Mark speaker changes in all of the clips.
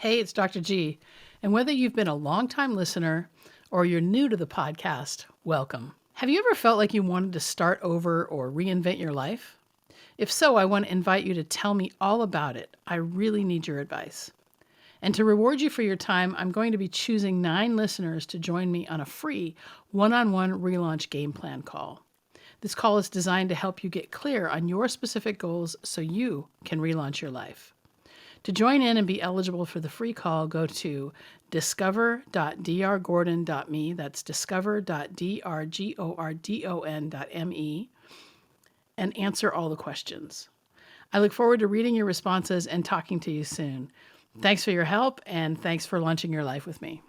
Speaker 1: Hey, it's Dr. G. And whether you've been a longtime listener or you're new to the podcast, welcome. Have you ever felt like you wanted to start over or reinvent your life? If so, I want to invite you to tell me all about it. I really need your advice. And to reward you for your time, I'm going to be choosing 9 listeners to join me on a free one-on-one relaunch game plan call. This call is designed to help you get clear on your specific goals so you can relaunch your life. To join in and be eligible for the free call, go to discover.drgordon.me. That's discover.drgordon.me and answer all the questions. I look forward to reading your responses and talking to you soon. Thanks for your help, and thanks for launching your life with me.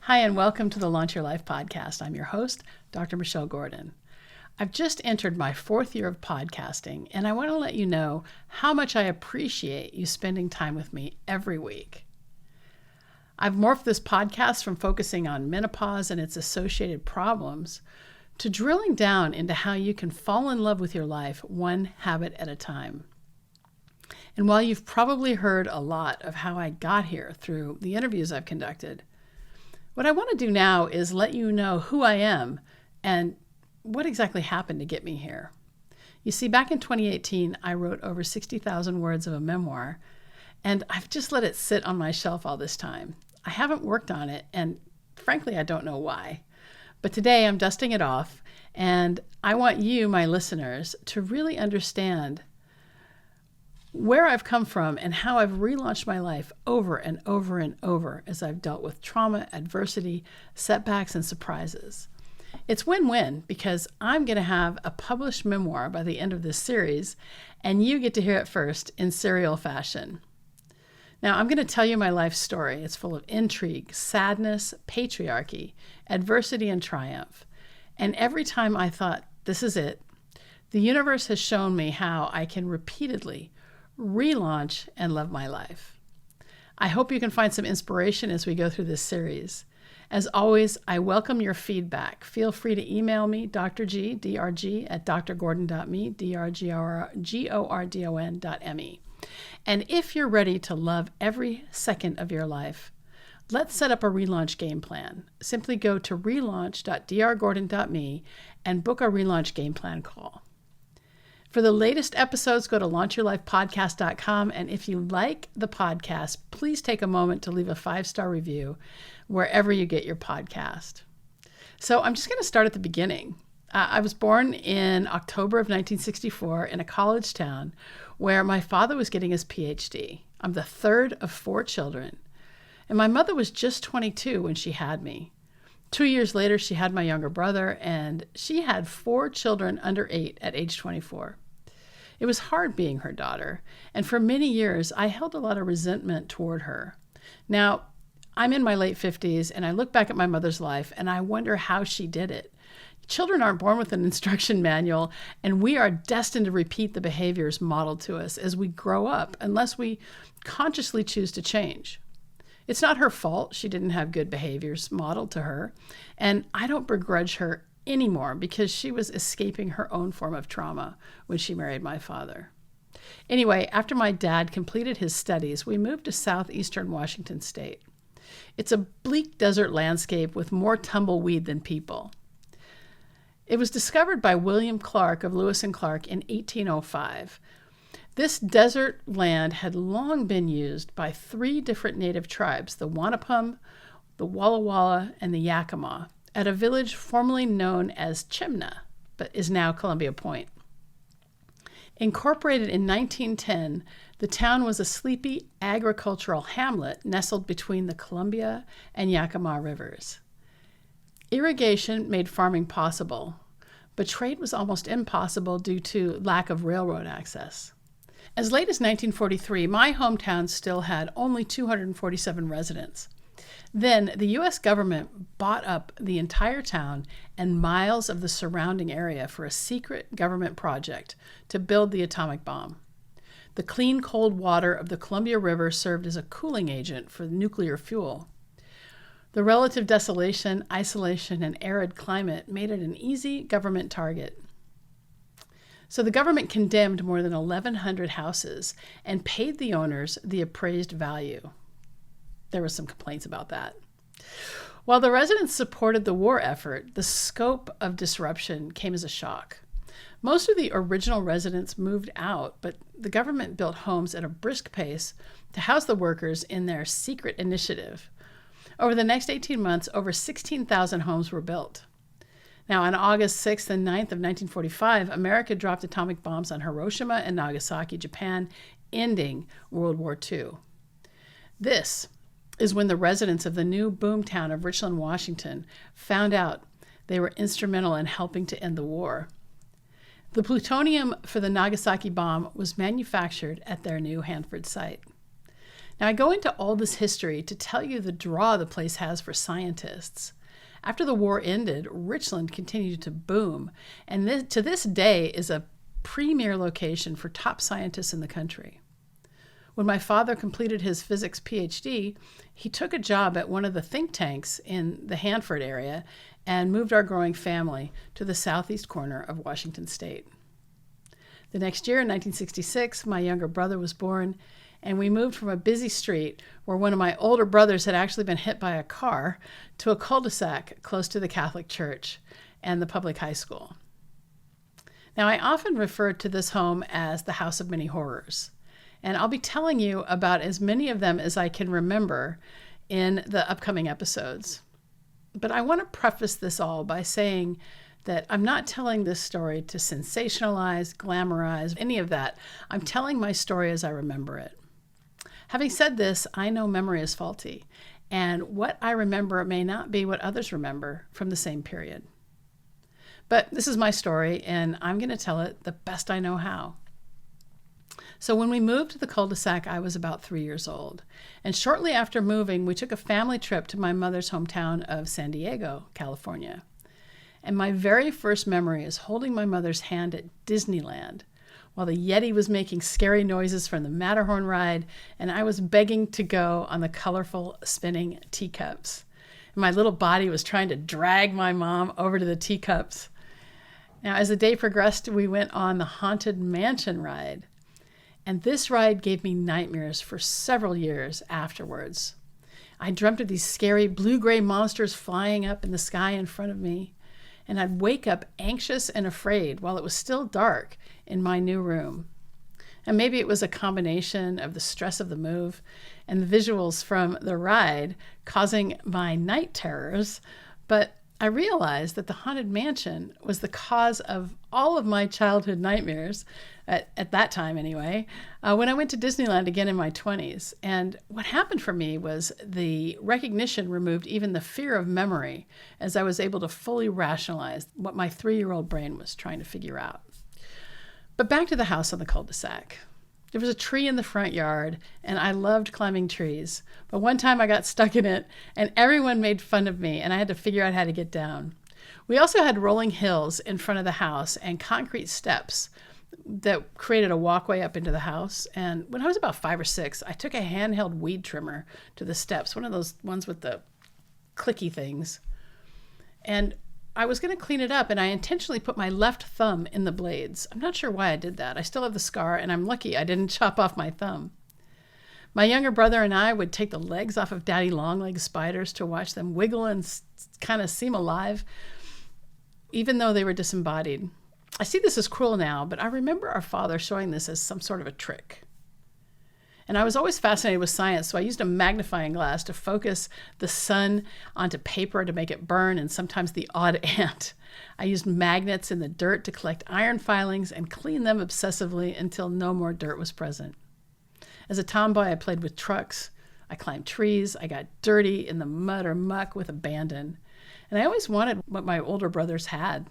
Speaker 1: Hi, and welcome to the Launch Your Life podcast. I'm your host, Dr. Michelle Gordon. I've just entered my 4th year of podcasting, and I want to let you know how much I appreciate you spending time with me every week. I've morphed this podcast from focusing on menopause and its associated problems to drilling down into how you can fall in love with your life one habit at a time. And while you've probably heard a lot of how I got here through the interviews I've conducted, what I want to do now is let you know who I am and what exactly happened to get me here. You see, back in 2018, I wrote over 60,000 words of a memoir, and I've just let it sit on my shelf all this time. I haven't worked on it, and frankly, I don't know why. But today I'm dusting it off, and I want you, my listeners, to really understand where I've come from and how I've relaunched my life over and over and over as I've dealt with trauma, adversity, setbacks, and surprises. It's win-win because I'm going to have a published memoir by the end of this series, and you get to hear it first in serial fashion. Now, I'm going to tell you my life story. It's full of intrigue, sadness, patriarchy, adversity, and triumph. And every time I thought, this is it, the universe has shown me how I can repeatedly relaunch and love my life. I hope you can find some inspiration as we go through this series. As always, I welcome your feedback. Feel free to email me, drg, drg, at drgordon.me, drgordon.me. And if you're ready to love every second of your life, let's set up a relaunch game plan. Simply go to relaunch.drgordon.me and book a relaunch game plan call. For the latest episodes, go to launchyourlifepodcast.com. And if you like the podcast, please take a moment to leave a 5-star review wherever you get your podcast. So I'm just going to start at the beginning. I was born in October of 1964 in a college town where my father was getting his PhD. I'm the 3rd of 4 children. And my mother was just 22 when she had me. 2 years later, she had my younger brother, and she had 4 children under 8 at age 24. It was hard being her daughter, and for many years, I held a lot of resentment toward her. Now, I'm in my late 50s, and I look back at my mother's life, and I wonder how she did it. Children aren't born with an instruction manual, and we are destined to repeat the behaviors modeled to us as we grow up, unless we consciously choose to change. It's not her fault she didn't have good behaviors modeled to her, and I don't begrudge her anymore because she was escaping her own form of trauma when she married my father. Anyway, after my dad completed his studies, we moved to southeastern Washington state. It's a bleak desert landscape with more tumbleweed than people. It was discovered by William Clark of Lewis and Clark in 1805. This desert land had long been used by 3 different native tribes, the Wanapum, the Walla Walla, and the Yakima, at a village formerly known as Chimna, but is now Columbia Point. Incorporated in 1910, the town was a sleepy agricultural hamlet nestled between the Columbia and Yakima rivers. Irrigation made farming possible, but trade was almost impossible due to lack of railroad access. As late as 1943, my hometown still had only 247 residents. Then the U.S. government bought up the entire town and miles of the surrounding area for a secret government project to build the atomic bomb. The clean, cold water of the Columbia River served as a cooling agent for nuclear fuel. The relative desolation, isolation, and arid climate made it an easy government target. So the government condemned more than 1,100 houses and paid the owners the appraised value. There were some complaints about that. While the residents supported the war effort, the scope of disruption came as a shock. Most of the original residents moved out, but the government built homes at a brisk pace to house the workers in their secret initiative. Over the next 18 months, over 16,000 homes were built. Now, on August 6th and 9th of 1945, America dropped atomic bombs on Hiroshima and Nagasaki, Japan, ending World War II. This is when the residents of the new boomtown of Richland, Washington, found out they were instrumental in helping to end the war. The plutonium for the Nagasaki bomb was manufactured at their new Hanford site. Now, I go into all this history to tell you the draw the place has for scientists. After the war ended, Richland continued to boom, and to this day is a premier location for top scientists in the country. When my father completed his physics PhD, he took a job at one of the think tanks in the Hanford area and moved our growing family to the southeast corner of Washington state. The next year, in 1966, my younger brother was born, and we moved from a busy street where one of my older brothers had actually been hit by a car to a cul-de-sac close to the Catholic Church and the public high school. Now, I often refer to this home as the House of Many Horrors, and I'll be telling you about as many of them as I can remember in the upcoming episodes. But I want to preface this all by saying that I'm not telling this story to sensationalize, glamorize, any of that. I'm telling my story as I remember it. Having said this, I know memory is faulty, and what I remember may not be what others remember from the same period. But this is my story, and I'm going to tell it the best I know how. So when we moved to the cul-de-sac, I was about 3 years old. And shortly after moving, we took a family trip to my mother's hometown of San Diego, California. And my very first memory is holding my mother's hand at Disneyland while the Yeti was making scary noises from the Matterhorn ride, and I was begging to go on the colorful spinning teacups. And my little body was trying to drag my mom over to the teacups. Now, as the day progressed, we went on the Haunted Mansion ride. And this ride gave me nightmares for several years afterwards. I dreamt of these scary blue-gray monsters flying up in the sky in front of me, and I'd wake up anxious and afraid while it was still dark in my new room. And maybe it was a combination of the stress of the move and the visuals from the ride causing my night terrors, but I realized that the Haunted Mansion was the cause of all of my childhood nightmares, at that time anyway, when I went to Disneyland again in my 20s. And what happened for me was the recognition removed even the fear of memory, as I was able to fully rationalize what my 3-year-old brain was trying to figure out. But back to the house on the cul-de-sac. There was a tree in the front yard, and I loved climbing trees. But one time I got stuck in it, and everyone made fun of me, and I had to figure out how to get down. We also had rolling hills in front of the house and concrete steps that created a walkway up into the house. And when I was about 5 or 6, I took a handheld weed trimmer to the steps, one of those ones with the clicky things. And I was going to clean it up, and I intentionally put my left thumb in the blades. I'm not sure why I did that. I still have the scar, and I'm lucky I didn't chop off my thumb. My younger brother and I would take the legs off of daddy long-legged spiders to watch them wiggle and kind of seem alive, even though they were disembodied. I see this as cruel now, but I remember our father showing this as some sort of a trick. And I was always fascinated with science, so I used a magnifying glass to focus the sun onto paper to make it burn, and sometimes the odd ant. I used magnets in the dirt to collect iron filings and clean them obsessively until no more dirt was present. As a tomboy, I played with trucks. I climbed trees. I got dirty in the mud or muck with abandon. And I always wanted what my older brothers had.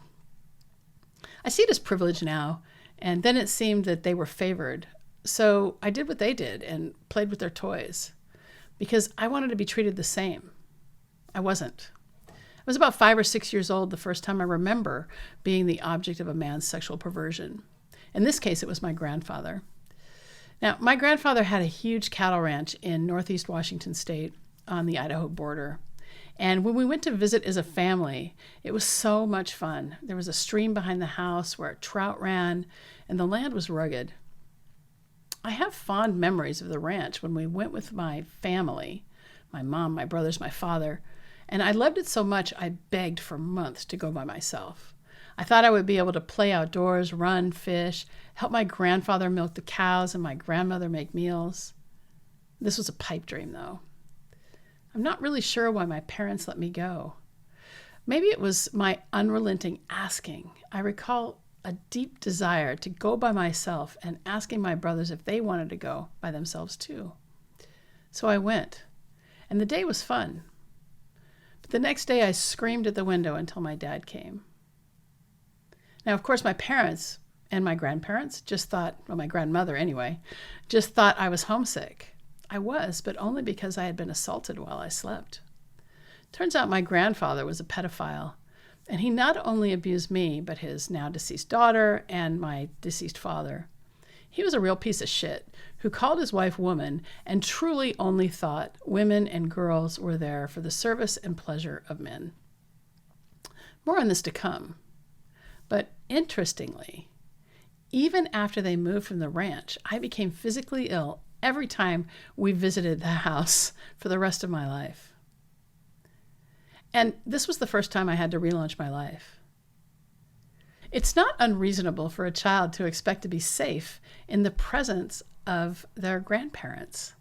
Speaker 1: I see it as privilege now, and then it seemed that they were favored. So I did what they did and played with their toys because I wanted to be treated the same. I wasn't. I was about 5 or 6 years old the first time I remember being the object of a man's sexual perversion. In this case, it was my grandfather. Now, my grandfather had a huge cattle ranch in northeast Washington state on the Idaho border. And when we went to visit as a family, it was so much fun. There was a stream behind the house where trout ran, and the land was rugged. I have fond memories of the ranch when we went with my family, my mom, my brothers, my father, and I loved it so much I begged for months to go by myself. I thought I would be able to play outdoors, run, fish, help my grandfather milk the cows and my grandmother make meals. This was a pipe dream, though. I'm not really sure why my parents let me go. Maybe it was my unrelenting asking. I recall a deep desire to go by myself and asking my brothers if they wanted to go by themselves too. So I went, and the day was fun. But the next day I screamed at the window until my dad came. Now, of course, my parents and my grandparents just thought, well, my grandmother anyway, just thought I was homesick. I was, but only because I had been assaulted while I slept. Turns out my grandfather was a pedophile, and he not only abused me, but his now deceased daughter and my deceased father. He was a real piece of shit who called his wife woman and truly only thought women and girls were there for the service and pleasure of men. More on this to come. But interestingly, even after they moved from the ranch, I became physically ill every time we visited the house for the rest of my life. And this was the first time I had to relaunch my life. It's not unreasonable for a child to expect to be safe in the presence of their grandparents.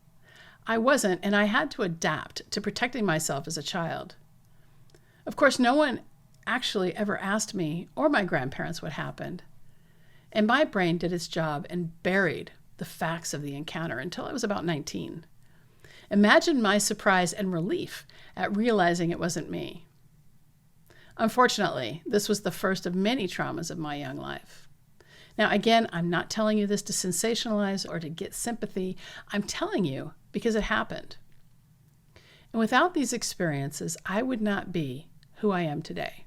Speaker 1: I wasn't, and I had to adapt to protecting myself as a child. Of course, no one actually ever asked me or my grandparents what happened. And my brain did its job and buried the facts of the encounter until I was about 19. Imagine my surprise and relief at realizing it wasn't me. Unfortunately, this was the first of many traumas of my young life. Now, again, I'm not telling you this to sensationalize or to get sympathy. I'm telling you because it happened. And without these experiences, I would not be who I am today.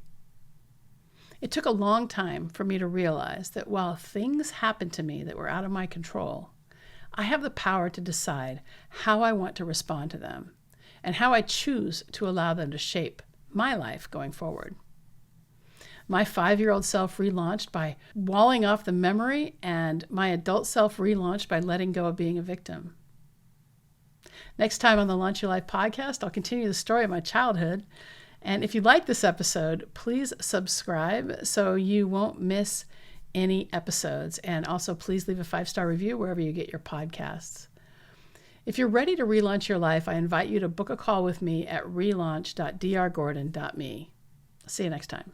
Speaker 1: It took a long time for me to realize that while things happened to me that were out of my control, I have the power to decide how I want to respond to them and how I choose to allow them to shape my life going forward. My 5-year-old self relaunched by walling off the memory, and my adult self relaunched by letting go of being a victim. Next time on the Launch Your Life podcast, I'll continue the story of my childhood. And if you like this episode, please subscribe so you won't miss any episodes. And also, please leave a 5-star review wherever you get your podcasts. If you're ready to relaunch your life, I invite you to book a call with me at relaunch.drgordon.me. See you next time.